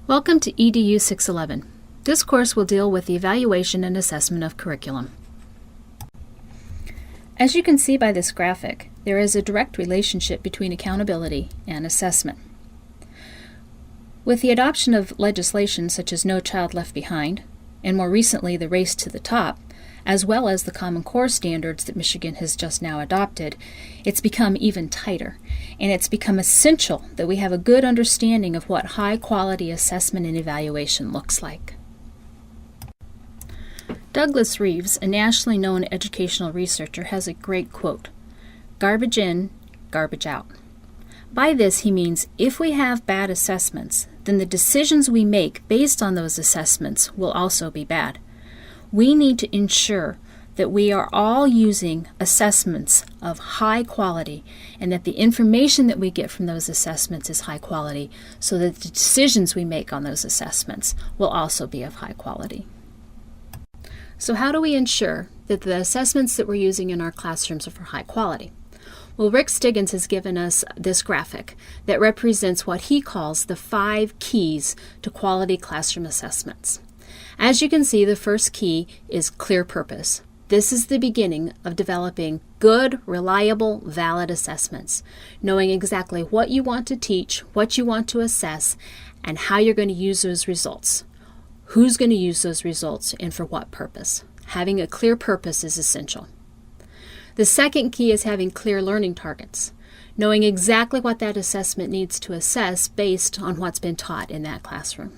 Welcome to EDU811. This course will deal with the evaluation and assessment of curriculum. As you can see by this graphic, there is a direct relationship between accountability and assessment. With the adoption of legislation such as No Child Left Behind, and more recently the Race to the Top, as well as the Common Core standards that Michigan has just now adopted, it's become even tighter, and it's become essential that we have a good understanding of what high-quality assessment and evaluation looks like. Douglas Reeves, a nationally known educational researcher, has a great quote, "Garbage in, garbage out." By this he means if we have bad assessments, then the decisions we make based on those assessments will also be bad. We need to ensure that we are all using assessments of high quality and that the information that we get from those assessments is high quality so that the decisions we make on those assessments will also be of high quality. So how do we ensure that the assessments that we're using in our classrooms are for high quality? Well, Rick Stiggins has given us this graphic that represents what he calls the 5 keys to quality classroom assessments. As you can see, the first key is clear purpose. This is the beginning of developing good, reliable, valid assessments, knowing exactly what you want to teach, what you want to assess, and how you're going to use those results. Who's going to use those results and for what purpose? Having a clear purpose is essential. The second key is having clear learning targets, knowing exactly what that assessment needs to assess based on what's been taught in that classroom.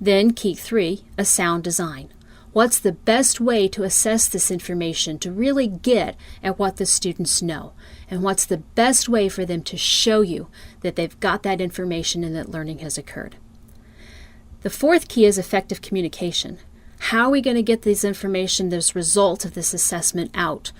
Then key 3, a sound design. What's the best way to assess this information to really get at what the students know? And what's the best way for them to show you that they've got that information and that learning has occurred? The fourth key is effective communication. How are we going to get this information, this result of this assessment out?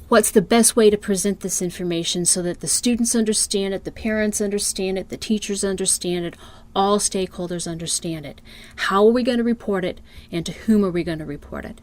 What's the best way to present this information so that the students understand it, the parents understand it, the teachers understand it, all stakeholders understand it? How are we going to report it, and to whom are we going to report it?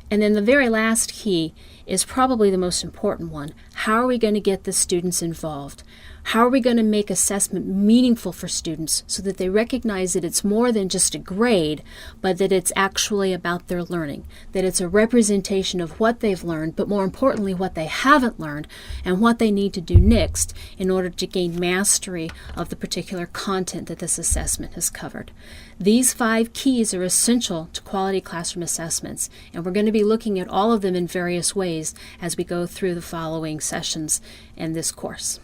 And then the very last key is probably the most important one. How are we going to get the students involved? How are we going to make assessment meaningful for students so that they recognize that it's more than just a grade, but that it's actually about their learning, that it's a representation of what they've learned, but more importantly, what they haven't learned and what they need to do next in order to gain mastery of the particular content that this assessment has covered. These 5 keys are essential to quality classroom assessments, and we're going to be looking at all of them in various ways as we go through the following sessions in this course.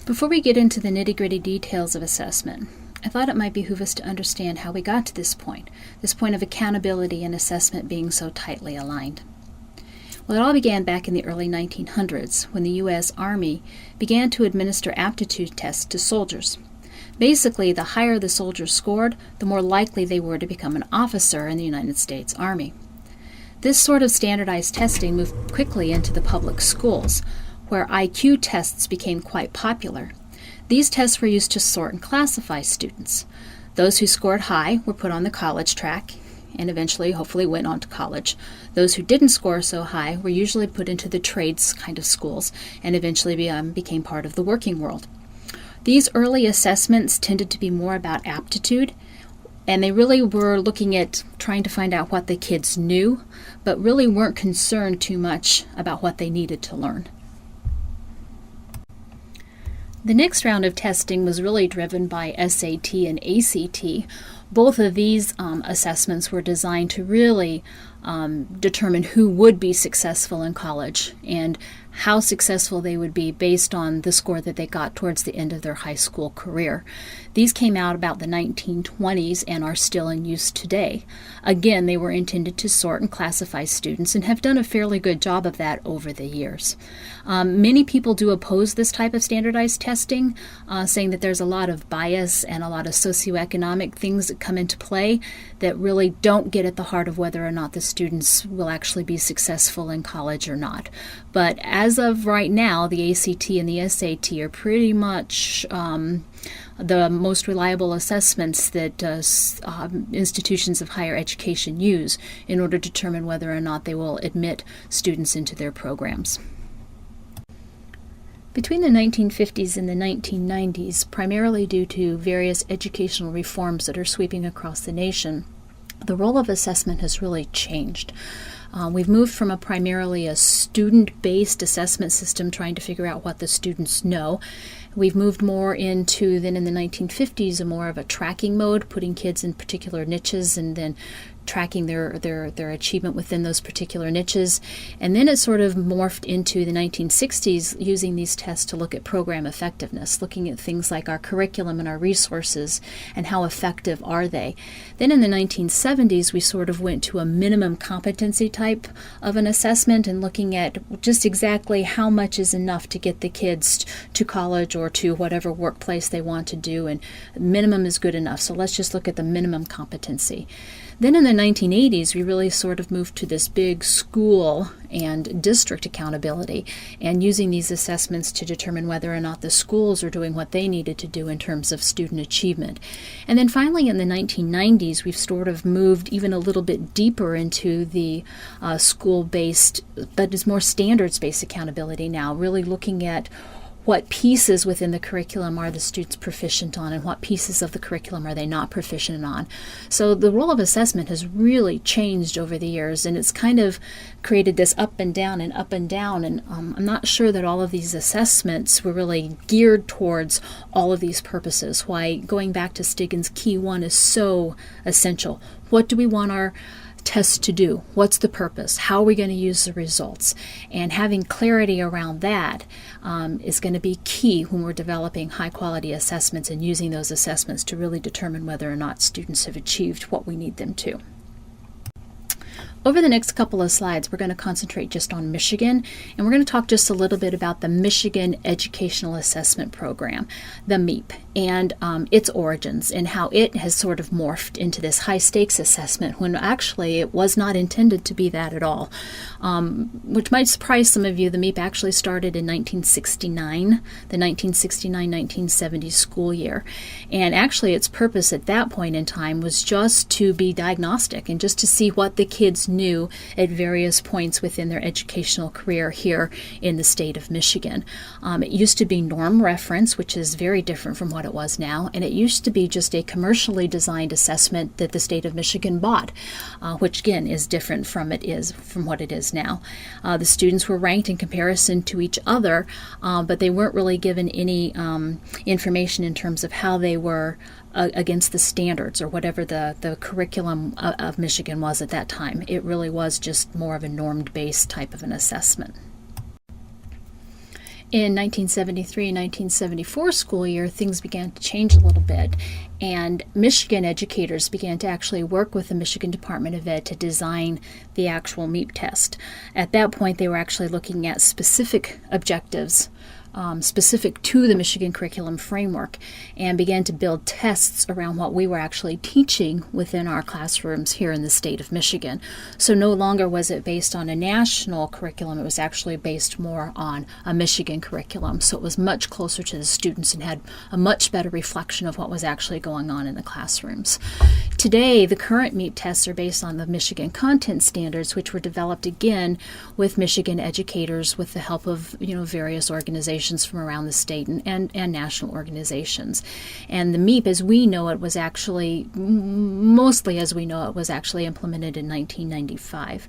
Before we get into the nitty-gritty details of assessment, I thought it might behoove us to understand how we got to this point of accountability and assessment being so tightly aligned. Well, it all began back in the early 1900s when the U.S. Army began to administer aptitude tests to soldiers. Basically, the higher the soldiers scored, the more likely they were to become an officer in the United States Army. This sort of standardized testing moved quickly into the public schools, where IQ tests became quite popular. These tests were used to sort and classify students. Those who scored high were put on the college track and eventually, hopefully, went on to college. Those who didn't score so high were usually put into the trades kind of schools and eventually became part of the working world. These early assessments tended to be more about aptitude, and they really were looking at trying to find out what the kids knew, but really weren't concerned too much about what they needed to learn. The next round of testing was really driven by SAT and ACT. Both of these assessments were designed to really determine who would be successful in college and how successful they would be based on the score that they got towards the end of their high school career. These came out about the 1920s and are still in use today. Again, they were intended to sort and classify students and have done a fairly good job of that over the years. Many people do oppose this type of standardized testing, saying that there's a lot of bias and a lot of socioeconomic things that come into play that really don't get at the heart of whether or not the students will actually be successful in college or not. But as of right now, the ACT and the SAT are pretty much the most reliable assessments that institutions of higher education use in order to determine whether or not they will admit students into their programs. Between the 1950s and the 1990s, primarily due to various educational reforms that are sweeping across the nation, the role of assessment has really changed. We've moved from primarily a student-based assessment system trying to figure out what the students know. We've moved more into, then in the 1950s, more of a tracking mode, putting kids in particular niches and then tracking their achievement within those particular niches. And then it sort of morphed into the 1960s, using these tests to look at program effectiveness, looking at things like our curriculum and our resources and how effective are they. Then in the 1970s, we sort of went to a minimum competency type of an assessment and looking at just exactly how much is enough to get the kids to college or to whatever workplace they want to do, and minimum is good enough. So let's just look at the minimum competency. Then in the 1980s, we really sort of moved to this big school and district accountability and using these assessments to determine whether or not the schools are doing what they needed to do in terms of student achievement. And then finally in the 1990s, we've sort of moved even a little bit deeper into the school-based, but it's more standards-based accountability now, really looking at what pieces within the curriculum are the students proficient on and what pieces of the curriculum are they not proficient on. So the role of assessment has really changed over the years, and it's kind of created this up and down and up and down, and I'm not sure that all of these assessments were really geared towards all of these purposes. Why going back to Stiggin's Key 1 is so essential. What do we want our tests to do? What's the purpose? How are we going to use the results? And having clarity around that is going to be key when we're developing high quality assessments and using those assessments to really determine whether or not students have achieved what we need them to. Over the next couple of slides, we're going to concentrate just on Michigan, and we're going to talk just a little bit about the Michigan Educational Assessment Program, the MEAP, and its origins and how it has sort of morphed into this high-stakes assessment when actually it was not intended to be that at all, which might surprise some of you. The MEAP actually started in 1969, the 1969-1970 school year, and actually its purpose at that point in time was just to be diagnostic and just to see what the kids knew at various points within their educational career here in the state of Michigan. It used to be norm reference, which is very different from what it was now, and it used to be just a commercially designed assessment that the state of Michigan bought, which again is different from what it is now. The students were ranked in comparison to each other, but they weren't really given any information in terms of how they were against the standards or whatever the curriculum of Michigan was at that time. It really was just more of a normed-based type of an assessment. In 1973-1974 school year, things began to change a little bit, and Michigan educators began to actually work with the Michigan Department of Ed to design the actual MEAP test. At that point, they were actually looking at specific objectives specific to the Michigan curriculum framework, and began to build tests around what we were actually teaching within our classrooms here in the state of Michigan. So no longer was it based on a national curriculum, it was actually based more on a Michigan curriculum. So it was much closer to the students and had a much better reflection of what was actually going on in the classrooms. Today, the current MEAP tests are based on the Michigan content standards, which were developed again with Michigan educators with the help of various organizations from around the state and national organizations. And the MEAP, as we know it, was actually, mostly as we know it, was actually implemented in 1995.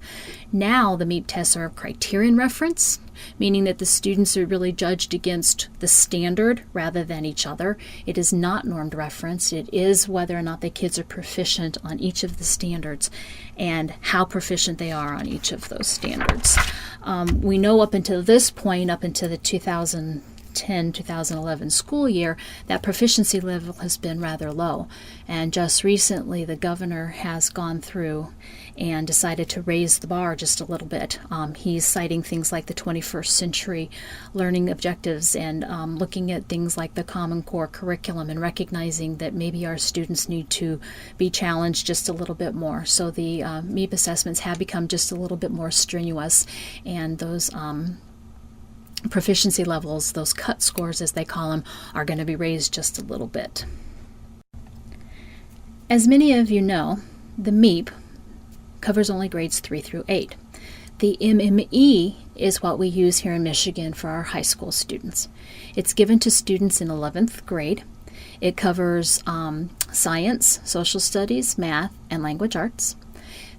Now the MEAP tests are criterion reference, meaning that the students are really judged against the standard rather than each other. It is not normed reference. It is whether or not the kids are proficient on each of the standards and how proficient they are on each of those standards. We know up until this point, up until the 2010-2011 school year, that proficiency level has been rather low. And just recently, the governor has gone through and decided to raise the bar just a little bit. He's citing things like the 21st century learning objectives and looking at things like the Common Core curriculum and recognizing that maybe our students need to be challenged just a little bit more. So the MEAP assessments have become just a little bit more strenuous, and those proficiency levels, those cut scores as they call them, are going to be raised just a little bit. As many of you know, the MEAP covers only grades 3 through 8. The MME is what we use here in Michigan for our high school students. It's given to students in 11th grade. It covers science, social studies, math, and language arts.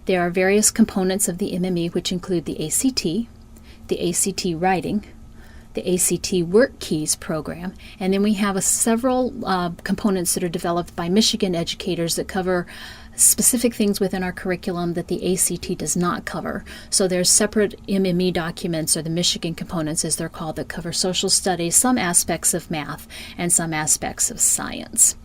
There are various components of the MME, which include the ACT writing, the ACT Work Keys program, and then we have several components that are developed by Michigan educators that cover specific things within our curriculum that the ACT does not cover. So there's separate MME documents, or the Michigan components as they're called, that cover social studies, some aspects of math, and some aspects of science.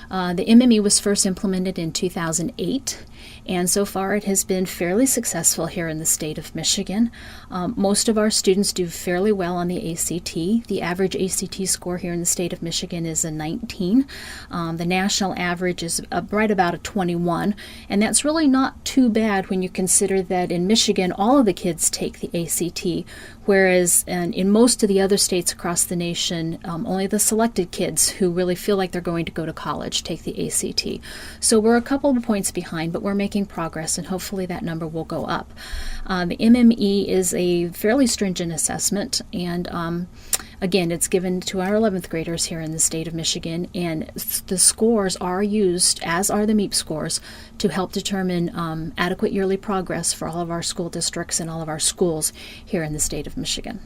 The MME was first implemented in 2008, and so far it has been fairly successful here in the state of Michigan. Most of our students do fairly well on the ACT. The average ACT score here in the state of Michigan is a 19. The national average is right about a 21, and that's really not too bad when you consider that in Michigan all of the kids take the ACT, whereas in most of the other states across the nation, only the selected kids who really feel like they're going to go to college take the ACT. So we're a couple of points behind, but we're making progress, and hopefully that number will go up. The MME is a fairly stringent assessment, and again, it's given to our 11th graders here in the state of Michigan, and the scores are used, as are the MEP scores, to help determine adequate yearly progress for all of our school districts and all of our schools here in the state of Michigan.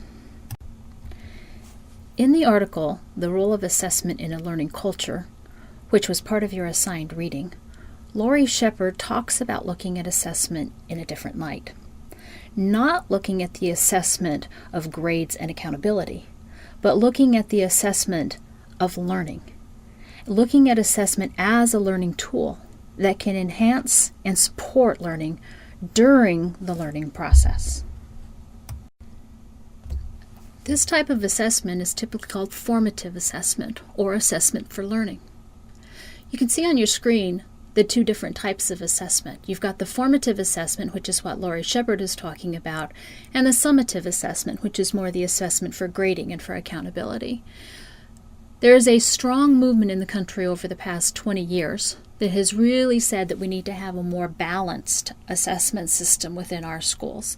In the article, The Role of Assessment in a Learning Culture, which was part of your assigned reading, Lori Shepard talks about looking at assessment in a different light. Not looking at the assessment of grades and accountability, but looking at the assessment of learning. Looking at assessment as a learning tool that can enhance and support learning during the learning process. This type of assessment is typically called formative assessment, or assessment for learning. You can see on your screen the two different types of assessment. You've got the formative assessment, which is what Lori Shepard is talking about, and the summative assessment, which is more the assessment for grading and for accountability. There is a strong movement in the country over the past 20 years that has really said that we need to have a more balanced assessment system within our schools.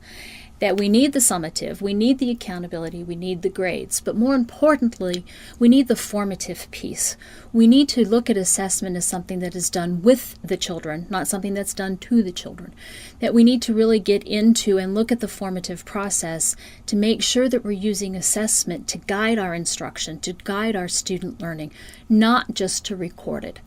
That we need the summative, we need the accountability, we need the grades, but more importantly, we need the formative piece. We need to look at assessment as something that is done with the children, not something that's done to the children. That we need to really get into and look at the formative process to make sure that we're using assessment to guide our instruction, to guide our student learning, not just to record it.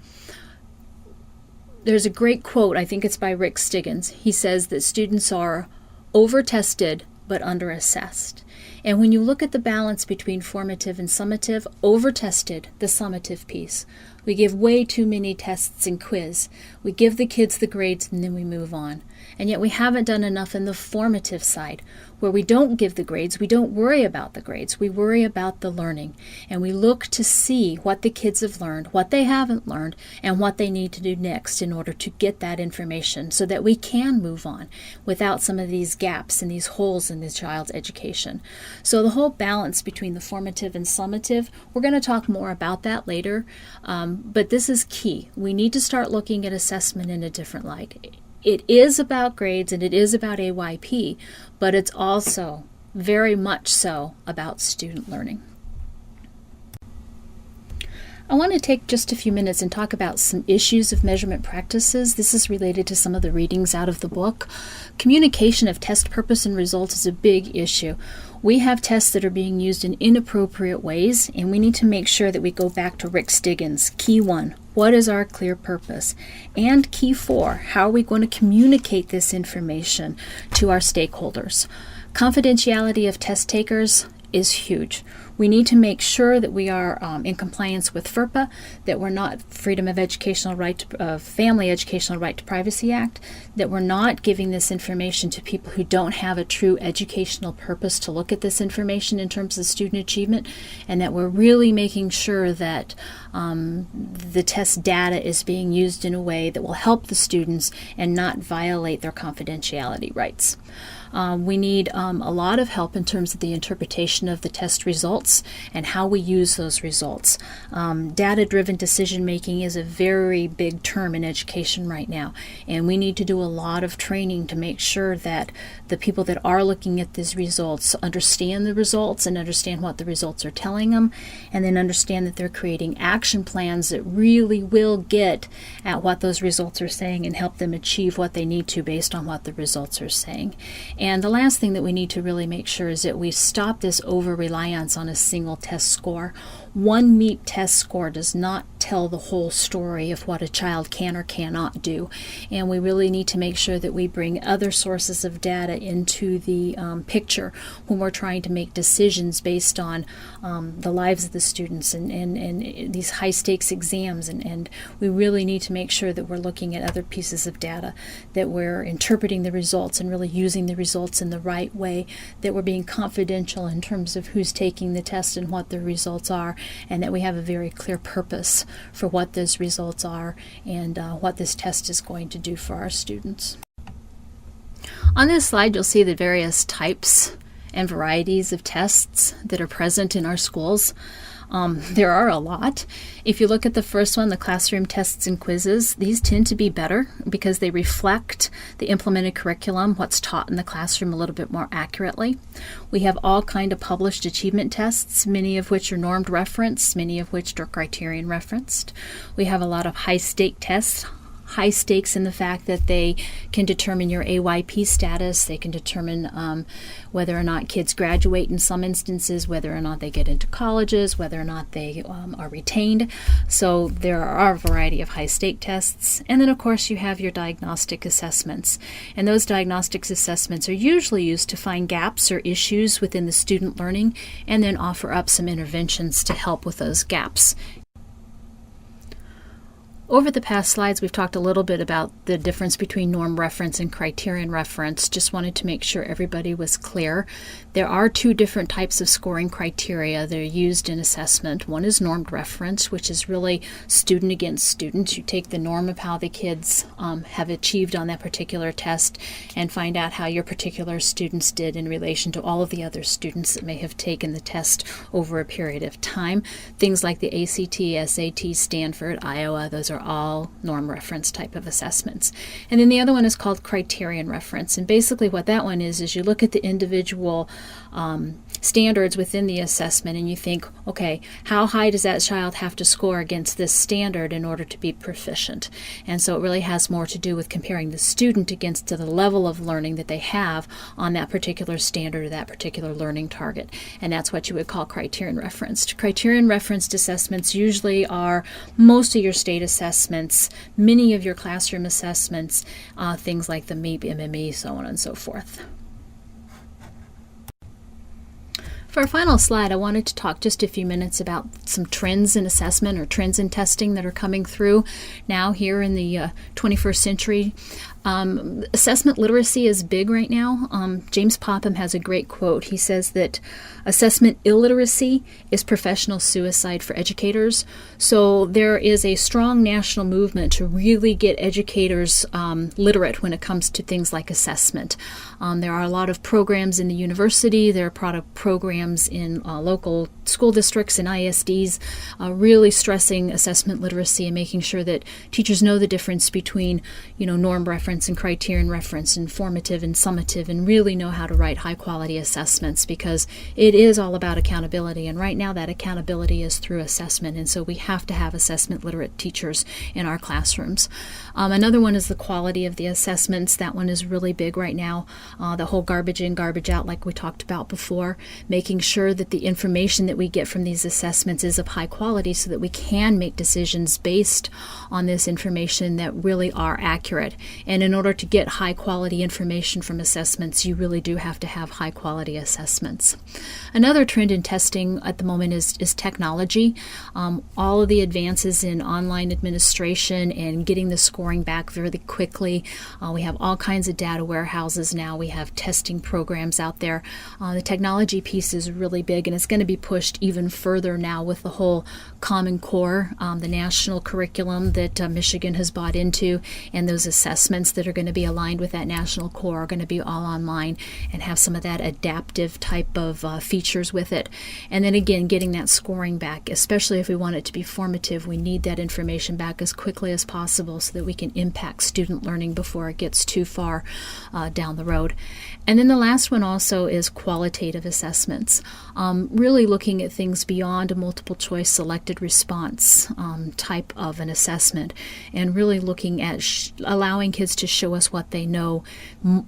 There's a great quote, I think it's by Rick Stiggins. He says that students are over-tested but under-assessed. And when you look at the balance between formative and summative, over-tested, the summative piece. We give way too many tests and quiz. We give the kids the grades and then we move on. And yet we haven't done enough in the formative side, where we don't give the grades, we don't worry about the grades, we worry about the learning. And we look to see what the kids have learned, what they haven't learned, and what they need to do next in order to get that information so that we can move on without some of these gaps and these holes in the child's education. So the whole balance between the formative and summative, we're going to talk more about that later, but this is key. We need to start looking at assessment in a different light. It is about grades and it is about AYP, but it's also very much so about student learning. I want to take just a few minutes and talk about some issues of measurement practices. This is related to some of the readings out of the book. Communication of test purpose and result is a big issue. We have tests that are being used in inappropriate ways, and we need to make sure that we go back to Rick Stiggins. Key 1, what is our clear purpose? And key 4, how are we going to communicate this information to our stakeholders? Confidentiality of test takers is huge. We need to make sure that we are in compliance with FERPA, that we're not Freedom of Educational Right to, Family Educational Right to Privacy Act, that we're not giving this information to people who don't have a true educational purpose to look at this information in terms of student achievement, and that we're really making sure that the test data is being used in a way that will help the students and not violate their confidentiality rights. We need a lot of help in terms of the interpretation of the test results and how we use those results. Data-driven decision making is a very big term in education right now, and we need to do a lot of training to make sure that the people that are looking at these results understand the results and understand what the results are telling them, and then understand that they're creating action plans that really will get at what those results are saying and help them achieve what they need to based on what the results are saying. And the last thing that we need to really make sure is that we stop this over-reliance on a single test score. One MEEP test score does not tell the whole story of what a child can or cannot do, and we really need to make sure that we bring other sources of data into the picture when we're trying to make decisions based on the lives of the students and these high-stakes exams, and we really need to make sure that we're looking at other pieces of data, that we're interpreting the results and really using the results in the right way, that we're being confidential in terms of who's taking the test and what the results are, and that we have a very clear purpose for what those results are and what this test is going to do for our students. On this slide, you'll see the various types and varieties of tests that are present in our schools. There are a lot. If you look at the first one, the classroom tests and quizzes, these tend to be better because they reflect the implemented curriculum, what's taught in the classroom a little bit more accurately. We have all kind of published achievement tests, many of which are normed referenced, many of which are criterion referenced. We have a lot of high-stake tests, high stakes in the fact that they can determine your AYP status, they can determine whether or not kids graduate in some instances, whether or not they get into colleges, whether or not they are retained. So there are a variety of high stake tests. And then of course you have your diagnostic assessments. And those diagnostic assessments are usually used to find gaps or issues within the student learning and then offer up some interventions to help with those gaps. Over the past slides, we've talked a little bit about the difference between norm reference and criterion reference. Just wanted to make sure everybody was clear. There are two different types of scoring criteria that are used in assessment. One is normed reference, which is really student against student. You take the norm of how the kids have achieved on that particular test and find out how your particular students did in relation to all of the other students that may have taken the test over a period of time. Things like the ACT, SAT, Stanford, Iowa, those are all norm reference type of assessments. And then the other one is called criterion reference. And basically what that one is you look at the individual standards within the assessment and you think, okay, how high does that child have to score against this standard in order to be proficient? And so it really has more to do with comparing the student against the level of learning that they have on that particular standard or that particular learning target. And that's what you would call criterion referenced. Criterion referenced assessments usually are most of your state assessments, many of your classroom assessments, things like the MEEP, MME, so on and so forth. For our final slide, I wanted to talk just a few minutes about some trends in assessment or trends in testing that are coming through now here in the 21st century. Assessment literacy is big right now. James Popham has a great quote. He says that assessment illiteracy is professional suicide for educators. So there is a strong national movement to really get educators literate when it comes to things like assessment. There are a lot of programs in the university. There are programs in local school districts and ISDs really stressing assessment literacy and making sure that teachers know the difference between, norm reference and criterion reference and formative and summative, and really know how to write high quality assessments, because it is all about accountability, and right now that accountability is through assessment, and so we have to have assessment literate teachers in our classrooms. Another one is the quality of the assessments. That one is really big right now. The whole garbage in, garbage out, like we talked about before, making sure that the information that we get from these assessments is of high quality so that we can make decisions based on this information that really are accurate. And in order to get high quality information from assessments, you really do have to have high quality assessments. Another trend in testing at the moment is technology. All of the advances in online administration and getting the scoring back very quickly. We have all kinds of data warehouses now. We have testing programs out there. The technology piece is really big, and it's going to be pushed even further now with the whole Common Core, the national curriculum that Michigan has bought into, and those assessments kids that are going to be aligned with that national core are going to be all online and have some of that adaptive type of features with it. And then again, getting that scoring back, especially if we want it to be formative, we need that information back as quickly as possible so that we can impact student learning before it gets too far down the road. And then the last one also is qualitative assessments, really looking at things beyond a multiple choice selected response type of an assessment, and really looking at allowing kids to show us what they know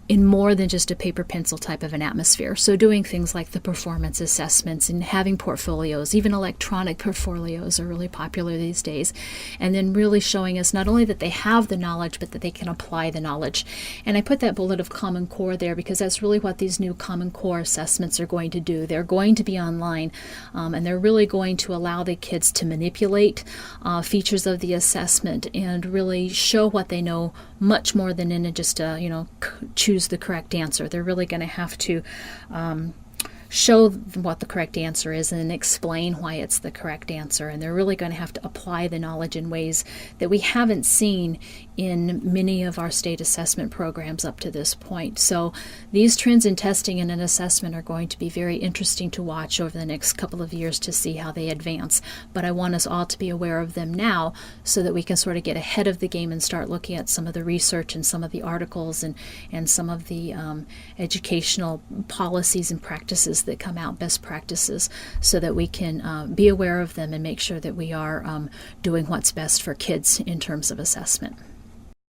in more than just a paper pencil type of an atmosphere. So doing things like the performance assessments and having portfolios, even electronic portfolios are really popular these days, and then really showing us not only that they have the knowledge but that they can apply the knowledge. And I put that bullet of Common Core there because that's really what these new Common Core assessments are going to do. They're going to be online, and they're really going to allow the kids to manipulate features of the assessment and really show what they know much more than in just choose the correct answer. They're really going to have to show what the correct answer is and explain why it's the correct answer. And they're really going to have to apply the knowledge in ways that we haven't seen in many of our state assessment programs up to this point. So these trends in testing and in assessment are going to be very interesting to watch over the next couple of years to see how they advance. But I want us all to be aware of them now so that we can sort of get ahead of the game and start looking at some of the research and some of the articles and some of the educational policies and practices that come out, best practices, so that we can be aware of them and make sure that we are doing what's best for kids in terms of assessment.